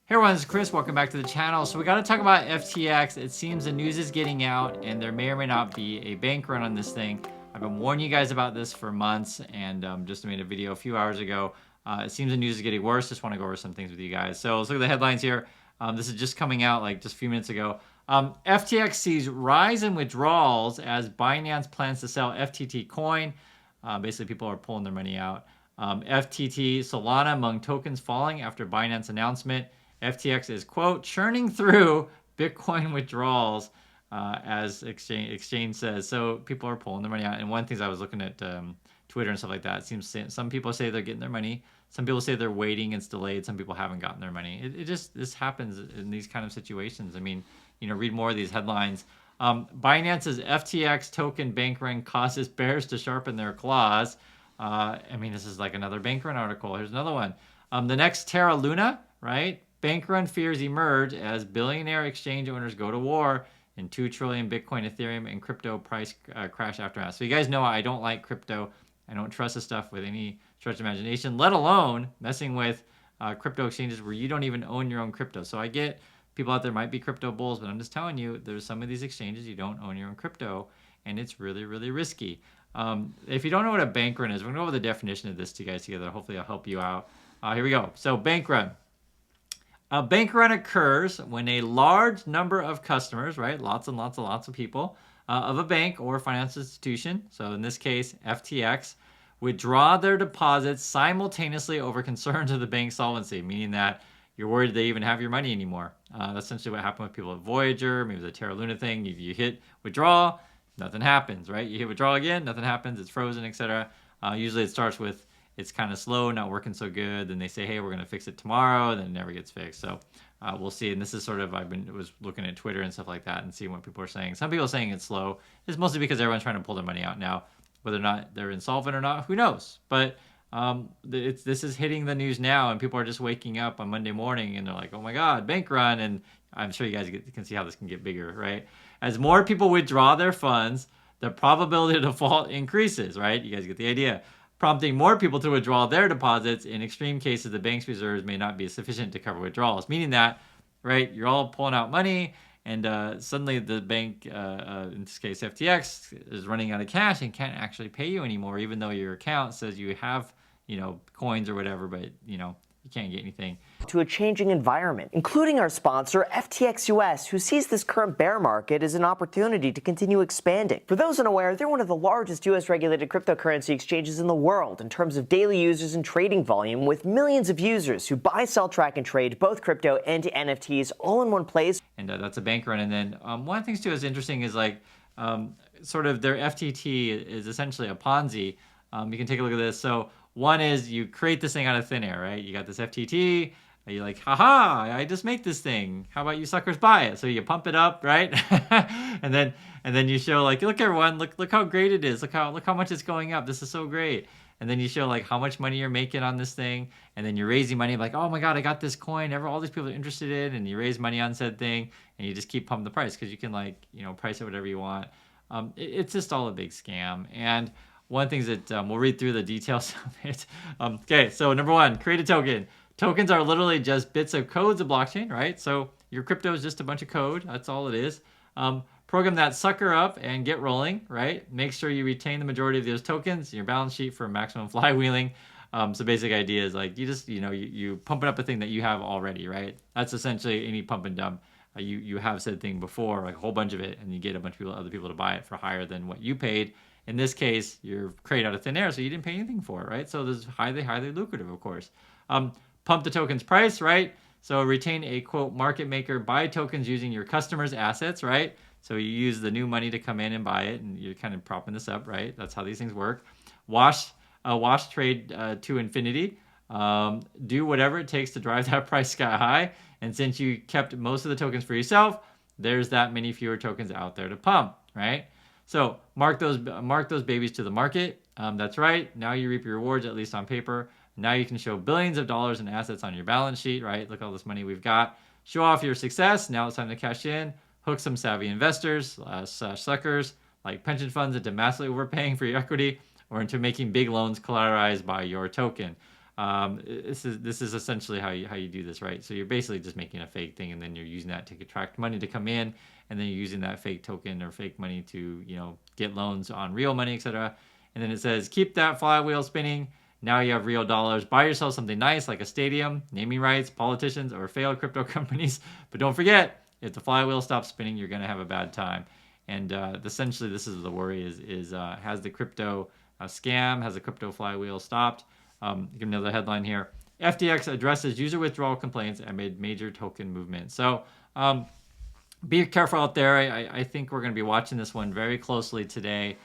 Hey everyone, this is Chris. Welcome back to the channel. So we got to talk about FTX. It seems the news is getting out and there may or may not be a bank run on this thing. I've been warning you guys about this for months and just made a video a few hours ago. It seems the news is getting worse. Just want to go over some things with you guys. So let's look at the headlines here. This is just coming out like just a few minutes ago. FTX sees rise in withdrawals as Binance plans to sell FTT coin. Basically, people are pulling their money out. FTT Solana among tokens falling after Binance announcement. FTX is, quote, churning through Bitcoin withdrawals, as exchange says. So people are pulling their money out. And one of the things I was looking at Twitter and stuff like that, it seems some people say they're getting their money. Some people say they're waiting, it's delayed. Some people haven't gotten their money. This happens in these kind of situations. I mean, read more of these headlines. Binance's FTX token bank run causes bears to sharpen their claws. I mean, this is like another bank run article. Here's another one. The next Terra Luna, right? Bank run fears emerge as billionaire exchange owners go to war in 2 trillion Bitcoin, Ethereum, and crypto price crash aftermath. So you guys know I don't like crypto. I don't trust this stuff with any stretch of imagination, let alone messing with crypto exchanges where you don't even own your own crypto. So I get people out there might be crypto bulls, but I'm just telling you, there's some of these exchanges you don't own your own crypto, and it's really, really risky. If you don't know what a bank run is, we're going to go over the definition of this to you guys together. Hopefully I'll help you out. Here we go. So bank run. A bank run occurs when a large number of customers, right, lots and lots and lots of people, of a bank or financial institution, so in this case, FTX, withdraw their deposits simultaneously over concerns of the bank's solvency, meaning that you're worried they even have your money anymore. That's essentially what happened with people at Voyager, maybe the Terra Luna thing. You hit withdraw, nothing happens, right? You hit withdraw again, nothing happens, it's frozen, etc. Usually it starts with it's kind of slow, not working so good. Then they say, hey, we're going to fix it tomorrow. Then it never gets fixed. So we'll see. And this is sort of, was looking at Twitter and stuff like that and seeing what people are saying. Some people are saying it's slow. It's mostly because everyone's trying to pull their money out now. Whether or not they're insolvent or not, who knows? But this is hitting the news now, and people are just waking up on Monday morning and they're like, oh my God, bank run. And I'm sure you guys can see how this can get bigger, right? As more people withdraw their funds, the probability of default increases, right? You guys get the idea. Prompting more people to withdraw their deposits. In extreme cases, the bank's reserves may not be sufficient to cover withdrawals, meaning that, right, you're all pulling out money, and suddenly the bank, in this case FTX, is running out of cash and can't actually pay you anymore, even though your account says you have, coins or whatever, but, you can't get anything. To a changing environment, including our sponsor, FTX US, who sees this current bear market as an opportunity to continue expanding. For those unaware, they're one of the largest US-regulated cryptocurrency exchanges in the world in terms of daily users and trading volume, with millions of users who buy, sell, track, and trade both crypto and NFTs all in one place. And that's a bank run. And then one of the things too is interesting is like sort of their FTT is essentially a Ponzi. You can take a look at this. So one is you create this thing out of thin air, right? You got this FTT. You're like, haha, I just make this thing. How about you suckers buy it? So you pump it up, right? and then you show like, look everyone, look how great it is. Look how much it's going up. This is so great. And then you show like how much money you're making on this thing. And then you're raising money like, oh my God, I got this coin. All these people are interested in, and you raise money on said thing, and you just keep pumping the price because you can like, price it whatever you want. It's just all a big scam. And one of the things that we'll read through the details of it. Okay, so number one, create a token. Tokens are literally just bits of codes of blockchain, right? So your crypto is just a bunch of code. That's all it is. Program that sucker up and get rolling, right? Make sure you retain the majority of those tokens in your balance sheet for maximum flywheeling. So basic idea is like you just, you pump it up a thing that you have already, right? That's essentially any pump and dump. You have said thing before, like a whole bunch of it, and you get a bunch of other people to buy it for higher than what you paid. In this case, you're created out of thin air, so you didn't pay anything for it, right? So this is highly, highly lucrative, of course. Pump the token's price, right? So retain a, quote, market maker, buy tokens using your customers' assets, right? So you use the new money to come in and buy it, and you're kind of propping this up, right? That's how these things work. Wash trade to infinity. Do whatever it takes to drive that price sky high. And since you kept most of the tokens for yourself, there's that many fewer tokens out there to pump, right? So mark those babies to the market. That's right. Now you reap your rewards, at least on paper. Now you can show billions of dollars in assets on your balance sheet, right? Look at all this money we've got. Show off your success. Now it's time to cash in. Hook some savvy investors, suckers, like pension funds into massively overpaying for your equity or into making big loans collateralized by your token. This is essentially how you do this, right? So you're basically just making a fake thing, and then you're using that to attract money to come in, and then you're using that fake token or fake money to get loans on real money, etc. And then it says keep that flywheel spinning. Now you have real dollars. Buy yourself something nice like a stadium, naming rights, politicians, or failed crypto companies. But don't forget, if the flywheel stops spinning, you're gonna have a bad time. And essentially, this is the worry: is has the crypto scam, has the crypto flywheel stopped? Give another headline here. FTX addresses user withdrawal complaints amid major token movement. So be careful out there. I think we're going to be watching this one very closely today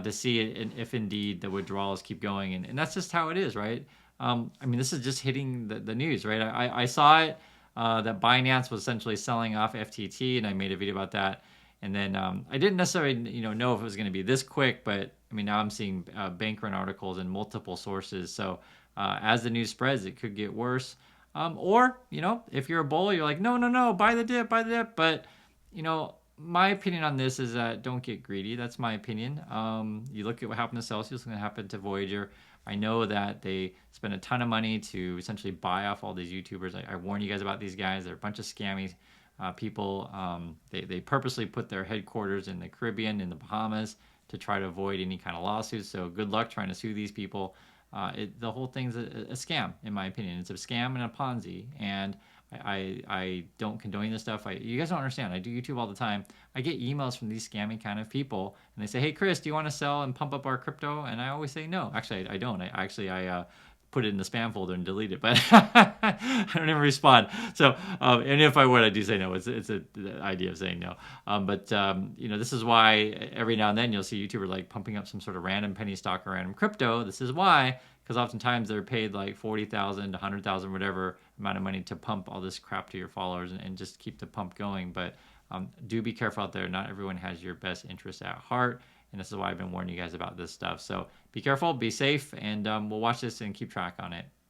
to see if indeed the withdrawals keep going. And that's just how it is, right? I mean, this is just hitting the news, right? I saw it that Binance was essentially selling off FTT, and I made a video about that. And then I didn't necessarily know if it was going to be this quick, but I mean, now I'm seeing bank run articles in multiple sources. So as the news spreads, it could get worse. Or, if you're a bull, you're like, no, buy the dip, buy the dip. But, my opinion on this is that don't get greedy. That's my opinion. You look at what happened to Celsius, what's going to happen to Voyager. I know that they spent a ton of money to essentially buy off all these YouTubers. I warn you guys about these guys. They're a bunch of scammy people. They purposely put their headquarters in the Caribbean, in the Bahamas, to try to avoid any kind of lawsuits. So good luck trying to sue these people. The whole thing's a scam, in my opinion. It's a scam and a Ponzi. And I don't condone this stuff. You guys don't understand. I do YouTube all the time. I get emails from these scammy kind of people, and they say, "Hey, Chris, do you want to sell and pump up our crypto?" And I always say no. Actually, I don't. I put it in the spam folder and delete it, but I don't even respond. So, and if I would, I do say no. It's the idea of saying no. But this is why every now and then you'll see YouTubers like pumping up some sort of random penny stock or random crypto. This is why, because oftentimes they're paid like 40,000 to 100,000, whatever amount of money to pump all this crap to your followers and just keep the pump going. But do be careful out there. Not everyone has your best interests at heart. And this is why I've been warning you guys about this stuff. So be careful, be safe, and we'll watch this and keep track on it.